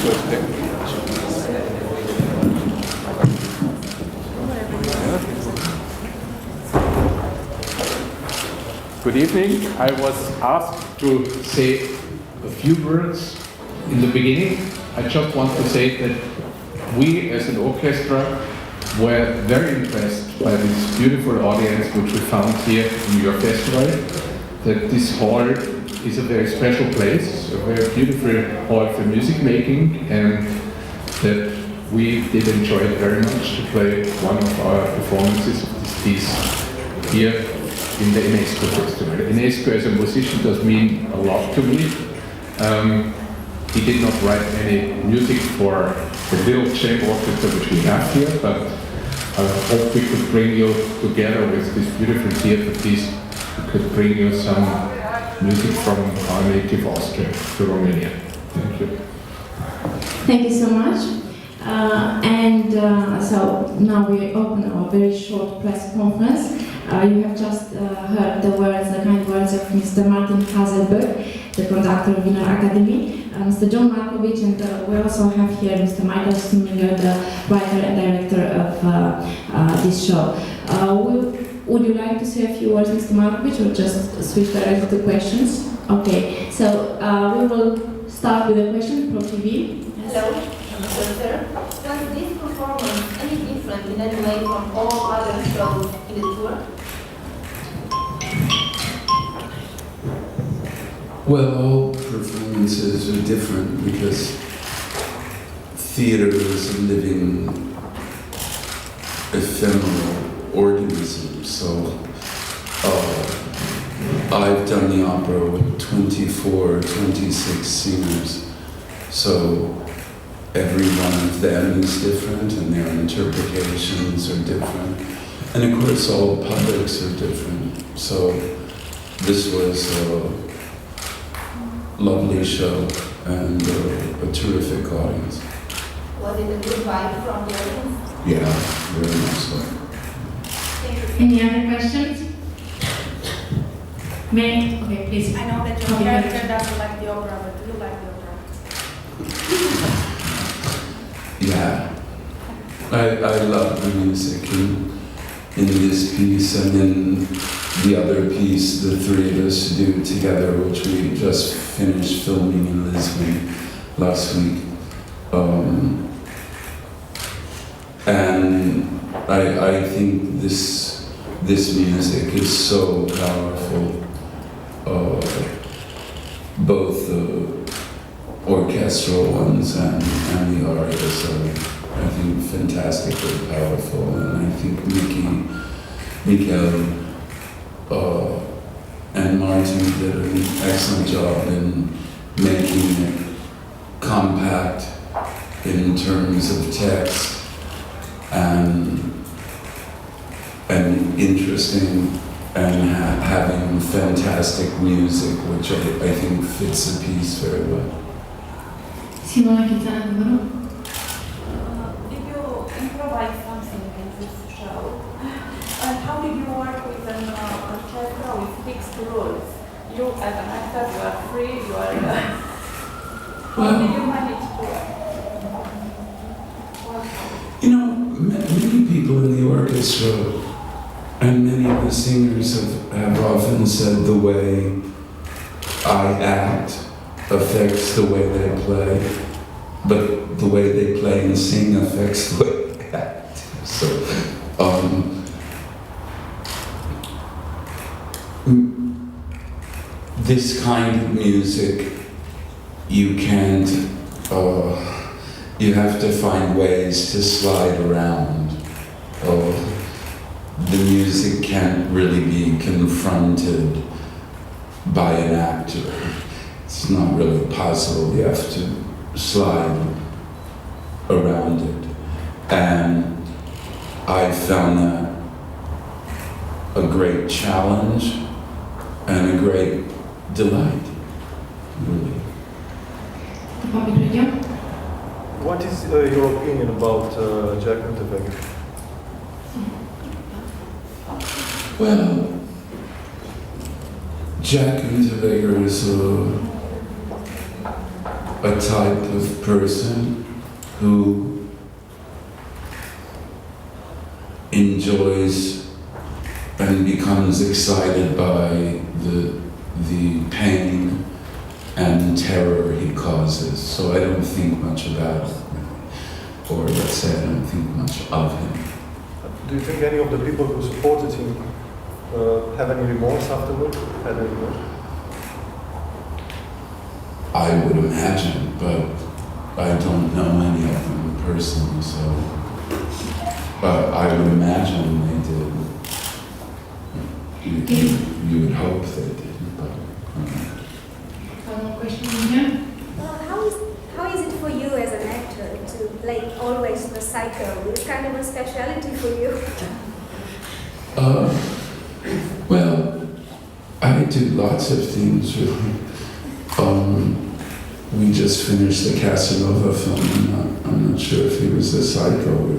Good evening. I was asked to say a few words in the beginning. I just want to say that we as an orchestra were very impressed by this beautiful audience which we found here in your festival. That this hall is a very special place, a very beautiful hall for music making, and that we did enjoy it very much to play one of our performances of this piece here in the Enescu Festival. Enescu as a musician does mean a lot to me. He did not write any music for the little chamber orchestra which we have here, but I hope we could bring you together with this beautiful theater piece. We could bring you some music from our native Austria to Romania. Thank you. Thank you so much. So now we open our very short press conference. You have just heard the kind words of Mr. Martin Haselberg, the conductor of Wiener Academy, Mr. John Malkovich, and we also have here Mr. Michael Stumminger, the writer and director of this show. Would you like to say a few words, Mr. Malkovich, or just switch directly to questions? Okay, so we will start with a question from TV. Hello, Mr. Sir. Was this performance any different in any way from all other shows in the tour? Well, all performances are different because theater is a living, ephemeral organism. So I've done the opera with 24, 26 singers. So every one of them is different and their interpretations are different. And of course all publics are different. So this was a lovely show and a terrific audience. Was it a good vibe from the audience? Yeah, very much so. Any other questions? May? Okay, please. I know that your character doesn't like the opera, but do you like the opera? Yeah, I love the music in this piece and in the other piece the three of us do together, which we just finished filming in Lisbon last week. And I think this music is so powerful, both the orchestral ones and the arias are, I think, fantastically powerful. And I think Mikael and Martin did an excellent job in making it compact in terms of text and interesting and having fantastic music, which I think fits the piece very well. Simona Quintana, número. Did you improvise something in this show? And how did you work with an orchestra with fixed rules? You, as an actor, you are free, you are... how did you manage to work? You know, many people in the orchestra and many of the singers have often said the way I act affects the way they play, but the way they play and sing affects the way they act. So, this kind of music, you can't, you have to find ways to slide around. The music can't really be confronted by an actor. It's not really possible. You have to slide around it. And I found that a great challenge and a great delight, really. What is your opinion about Jack and the Beggar? Well, Jack and the Beggar is a type of person who enjoys and becomes excited by the pain and terror he causes. So I don't think much about it, or let's say I don't think much of him. Do you think any of the people who supported him have any remorse afterward? Had any remorse? I would imagine, but I don't know any of them personally, so. But I would imagine they did. You would hope they did, but. One more question here. How is it for you as an actor to play always the psycho? It's kind of a specialty for you. Well, I do lots of things really. We just finished the Casanova film. I'm not sure if he was a psycho.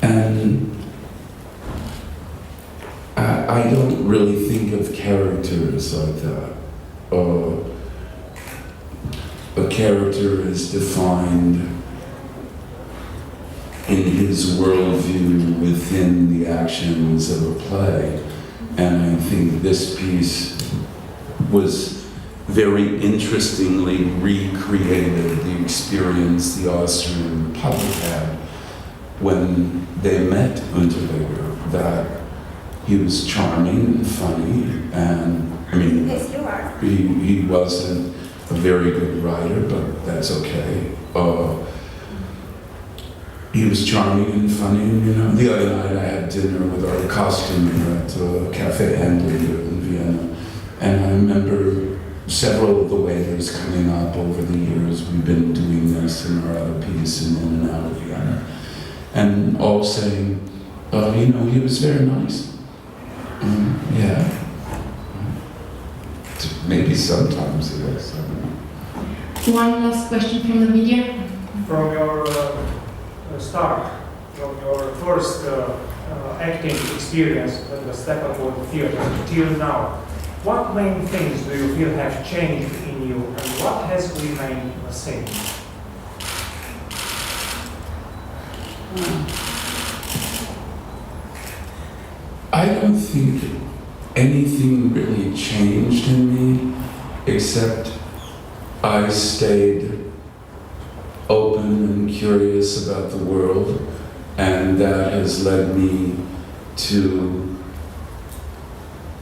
And I don't really think of characters like that. A character is defined in his worldview within the actions of a play. And I think this piece was very interestingly recreated the experience the Austrian public had when they met Unterweger, that he was charming and funny, and I mean, Yes, you are. he wasn't a very good writer, but that's okay. He was charming and funny, and you know, the other night I had dinner with our costumer at Cafe Handler in Vienna, and I remember several of the waiters coming up over the years. We've been doing this in our other piece and in and out of Vienna, and all saying, you know, he was very nice. Yeah. Maybe sometimes he was. I don't know. One last question from the media. From your start, from your first acting experience at the Steppenwolf Theatre till now, what main things do you feel have changed in you and what has remained the same? I don't think anything really changed in me, except I stayed open and curious about the world, and that has led me to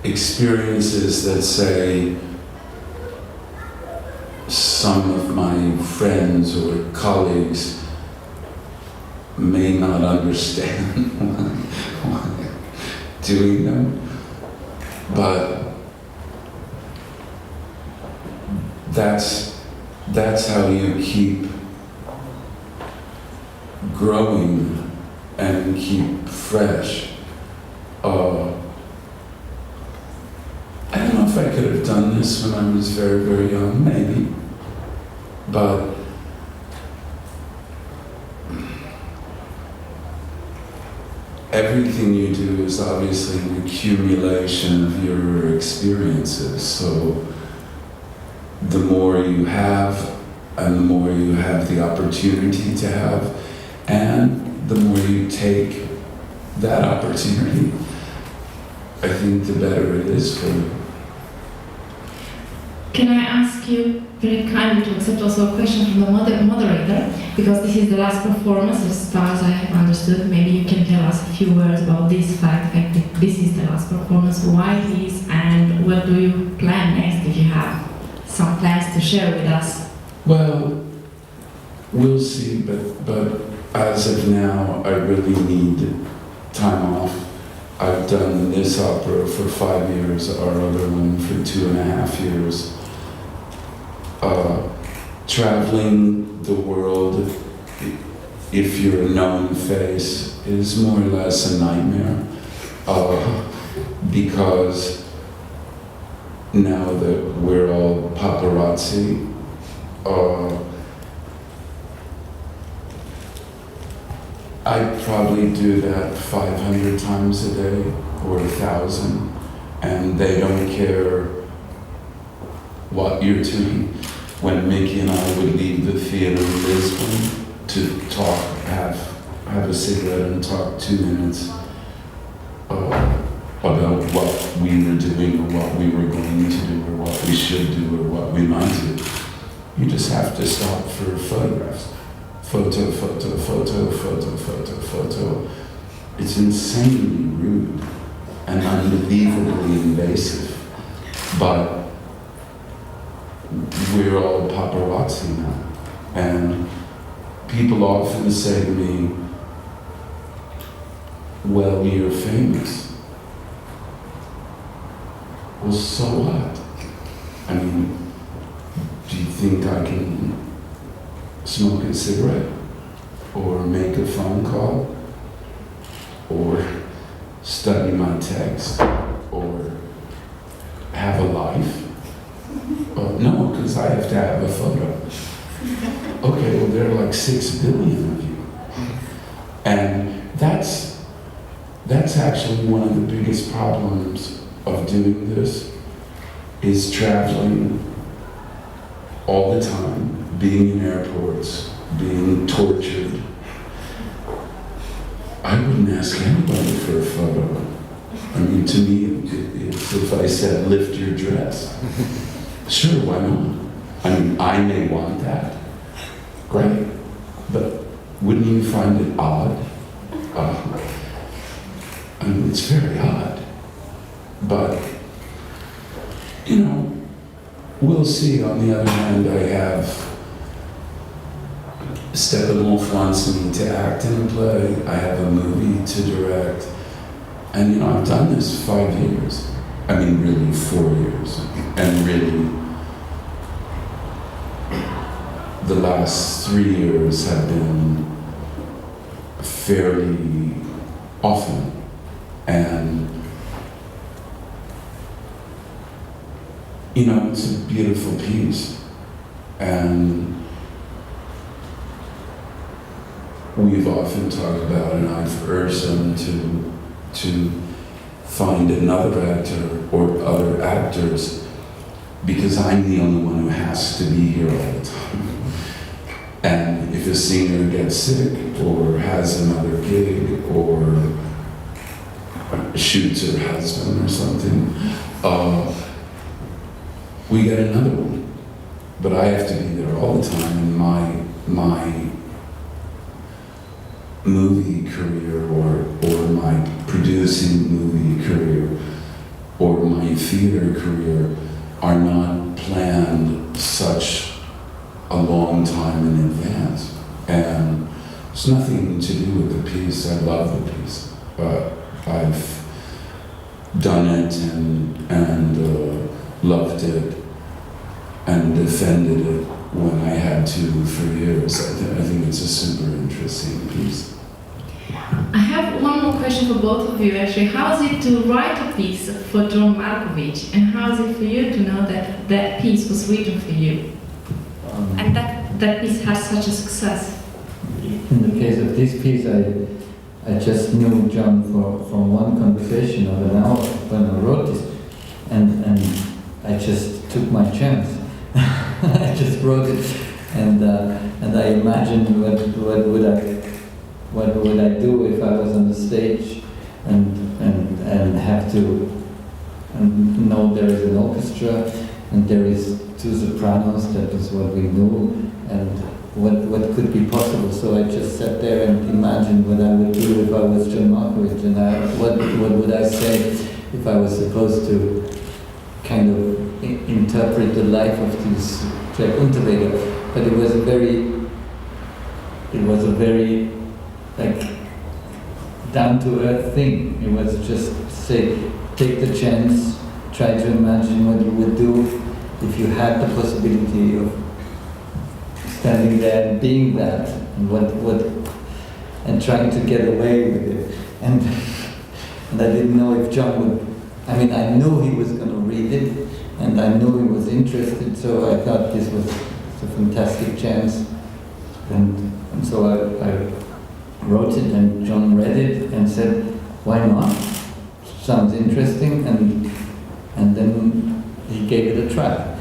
experiences that, say, some of my friends or colleagues may not understand why doing them, but that's how you keep growing and keep fresh. I don't know if I could have done this when I was very, very young, maybe, but everything you do is obviously an accumulation of your experiences. So the more you have, and the more you have the opportunity to have, and the more you take that opportunity, I think the better it is for you. Can I ask you very kindly to accept also a question from the moderator, because this is the last performance as far as I have understood. Maybe you can tell us a few words about this fact that this is the last performance, why this, and what do you plan next, if you have some plans to share with us? Well, we'll see, but as of now, I really need time off. I've done this opera for 5 years, our other one for 2.5 years. Traveling the world, if you're a known face, is more or less a nightmare. Because now that we're all paparazzi, I probably do that 500 times a day or 1,000, and they don't care what you're doing. When Mickey and I would leave the theater in Lisbon to talk, have a cigarette and talk 2 minutes about what we were doing or what we were going to do or what we should do or what we might do. You just have to stop for photographs. Photo, photo, photo, photo, photo, photo. It's insanely rude and unbelievably invasive. But we're all paparazzi now. And people often say to me, well, you're famous. Well, so what? I mean, do you think I can smoke a cigarette? Or make a phone call? Or study my text? Or have a life? No, because I have to have a photo. Okay, well, there are like 6 billion of you. And that's actually one of the biggest problems of doing this, is traveling all the time, being in airports, being tortured. I wouldn't ask anybody for a photo. I mean, to me, it's if I said, lift your dress. Sure, why not? I mean, I may want that. Great. But wouldn't you find it odd? I mean, it's very odd. But, you know, we'll see. On the other hand, I have Steppenwolf wants me to act in a play. I have a movie to direct. And, you know, I've done this 5 years. I mean, really 4 years. And really, the last 3 years have been fairly often. And, you know, it's a beautiful piece. And we've often talked about, and I've urged them to find another actor or other actors, because I'm the only one who has to be here all the time. And if a singer gets sick or has another gig or shoots her husband or something, we get another one. But I have to be there all the time, and my movie career or my producing movie career or my theater career are not planned such a long time in advance. And it's nothing to do with the piece. I love the piece. I've done it and loved it and defended it when I had to for years. I think it's a super interesting piece. I have one more question for both of you, actually. How is it to write a piece for John Malkovich, and how is it for you to know that that piece was written for you, and that piece has such a success? In the case of this piece, I just knew John from one conversation of an hour when I wrote this, and I just took my chance. I just wrote it, and I imagined what would I do if I was on the stage and have to know there is an orchestra and there is 2 sopranos, that is what we knew, and what could be possible. So I just sat there and imagined what I would do if I was John Malkovich, and what would I say if I was supposed to kind of interpret the life of this Jack Unterweger. But it was a very like down-to-earth thing. It was just say, take the chance, try to imagine what you would do if you had the possibility of standing there and being that, and and trying to get away with it. And I didn't know if John would. I mean, I knew he was going to read it, and I knew he was interested. So I thought this was a fantastic chance, and so I wrote it, and John read it and said, "Why not? Sounds interesting," and then he gave it a try.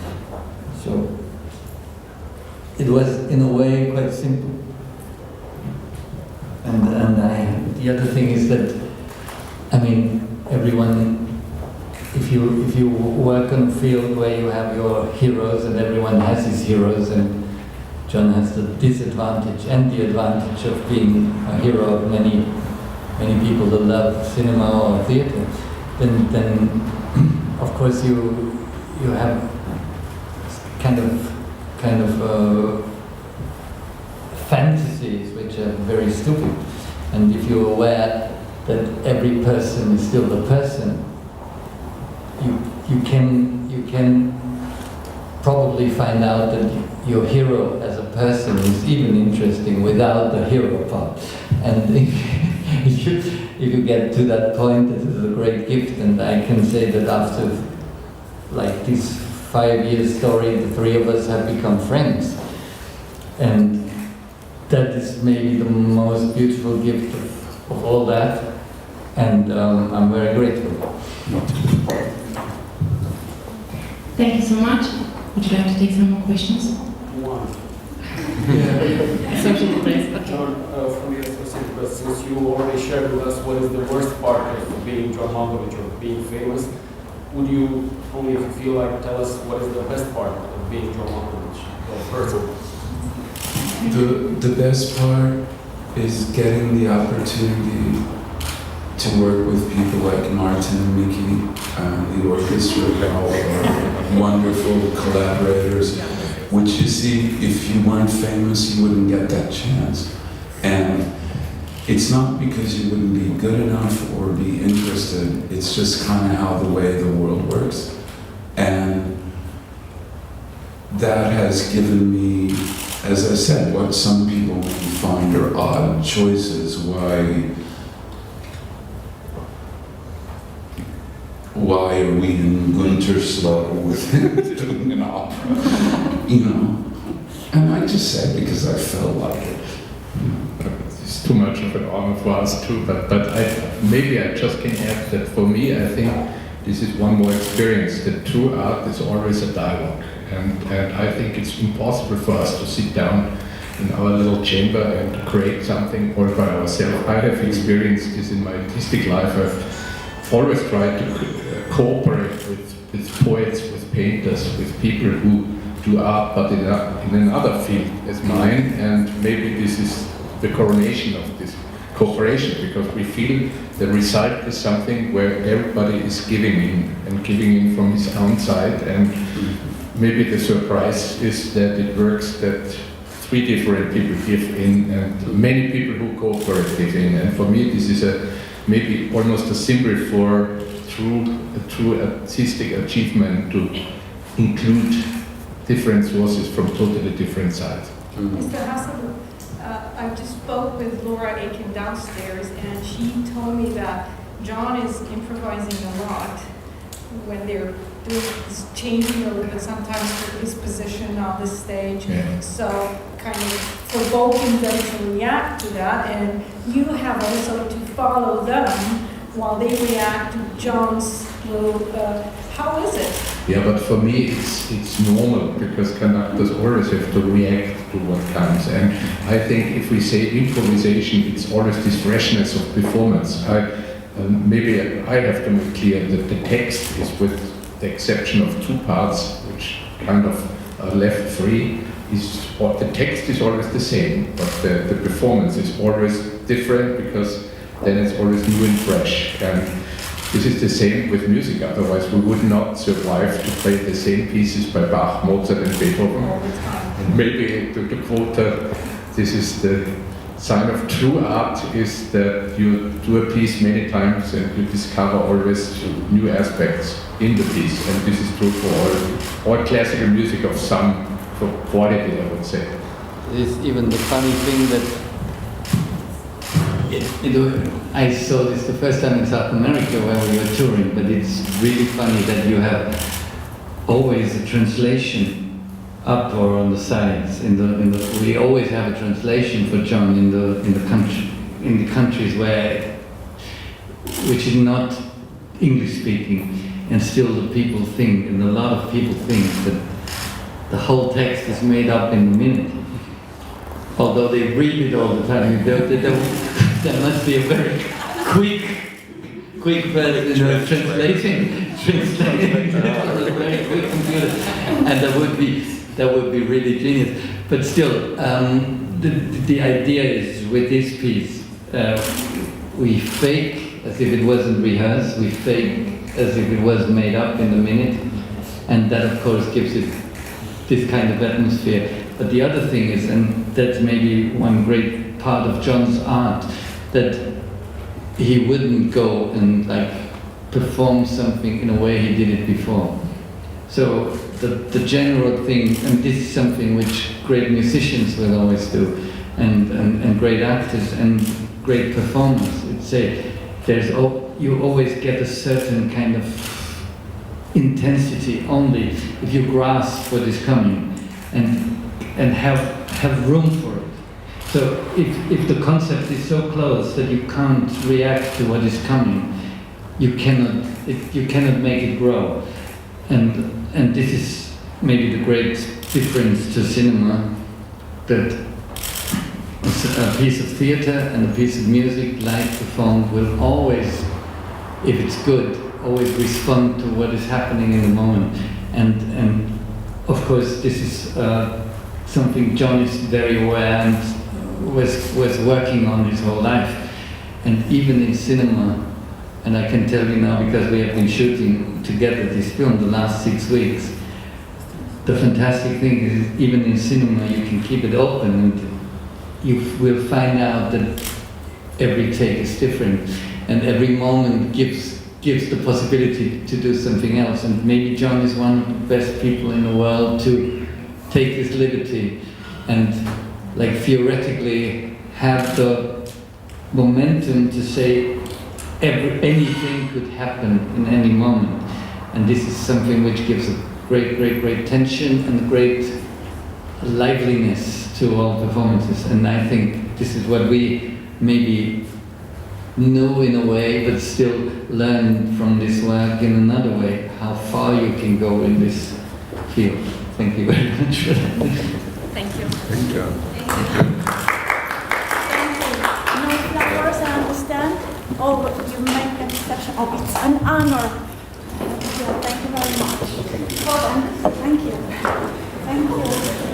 it was in a way quite simple. And the other thing is that, I mean, everyone, if you work on a field where you have your heroes and everyone has his heroes, and John has the disadvantage and the advantage of being a hero of many people that love cinema or theater, then of course you have kind of fantasies which are very stupid. And if you're aware that every person is still the person, you can probably find out that your hero as a person is even interesting without the hero part. And if you get to that point, this is a great gift. And I can say that after like this 5-year story, the three of us have become friends. And that is maybe the most beautiful gift of all that. And I'm very grateful. Thank you so much. Would you like to take some more questions? One. Social place, okay. John, from the associate press, since you already shared with us what is the worst part of being John Malkovich or being famous, would you, only if you feel like, tell us what is the best part of being John Malkovich, the person? The best part is getting the opportunity to work with people like Martin and Mickey, the orchestra, all are wonderful collaborators, which you see, if you weren't famous, you wouldn't get that chance. And it's not because you wouldn't be good enough or be interested, it's just kind of how the way the world works. And that has given me, as I said, what some people may find are odd choices, why are we in Guntersloh doing an opera, you know? And I just said because I felt like it. It's too much of an honor for us too, but maybe I just can add that for me, I think this is one more experience, that true art is always a dialogue. And I think it's impossible for us to sit down in our little chamber and create something all by ourselves. I have experienced this in my artistic life. I've always tried to cooperate with poets, with painters, with people who do art, but in another field as mine. And maybe this is the coronation of this cooperation, because we feel the result is something where everybody is giving in from his own side. And maybe the surprise is that it works, that 3 different people give in and many people who cooperate give in. And for me, this is maybe almost a symbol for true artistic achievement, to include different sources from totally different sides. Mr. Hassan, I just spoke with Laura Aiken downstairs, and she told me that John is improvising a lot when they're doing changing a little bit sometimes his position on the stage. Yeah. So kind of provoking them to react to that, and you have also to follow them while they react to John's little, how is it? Yeah, but for me it's normal, because conductors always have to react to what comes. And I think if we say improvisation, it's always this freshness of performance. Maybe I have to make clear that the text is, with the exception of 2 parts, which kind of are left free, the text is always the same, but the performance is always different, because then it's always new and fresh. And this is the same with music, otherwise we would not survive to play the same pieces by Bach, Mozart and Beethoven. And maybe to quote, this is the sign of true art, is that you do a piece many times and you discover always new aspects in the piece. And this is true for all classical music of some quality, I would say. It's even the funny thing that I saw this the first time in South America when we were touring, but it's really funny that you have always a translation up or on the sides. We always have a translation for John in the countries which is not English speaking, and still the people think, and a lot of people think the whole text is made up in a minute. Although they read it all the time, there must be a very quick person translating on a very quick computer, and that would be really genius. But still, the idea is with this piece, we fake as if it wasn't rehearsed, we fake as if it was made up in a minute, and that of course gives it this kind of atmosphere. But the other thing is, and that's maybe one great part of John's art, that he wouldn't go and like perform something in a way he did it before. So the general thing, and this is something which great musicians will always do, and great actors and great performers would say, you always get a certain kind of intensity only if you grasp what is coming and have room for it. So if the concept is so close that you can't react to what is coming, you cannot make it grow. And this is maybe the great difference to cinema, that a piece of theater and a piece of music, live performed, will always, if it's good, always respond to what is happening in the moment. And of course, this is something John is very aware and was working on his whole life. And even in cinema, and I can tell you now because we have been shooting together this film the last 6 weeks, the fantastic thing is even in cinema you can keep it open and you will find out that every take is different and every moment gives the possibility to do something else. And maybe John is one of the best people in the world to take this liberty and like theoretically have the momentum to say anything could happen in any moment. And this is something which gives a great tension and great liveliness to all performances. And I think this is what we maybe know in a way, but still learn from this work in another way, how far you can go in this field. Thank you very much for that. Thank you. Thank you. No flowers, I understand. Oh, you make an exception. Oh, it's an honor. Thank you very much. Thank you. Thank you.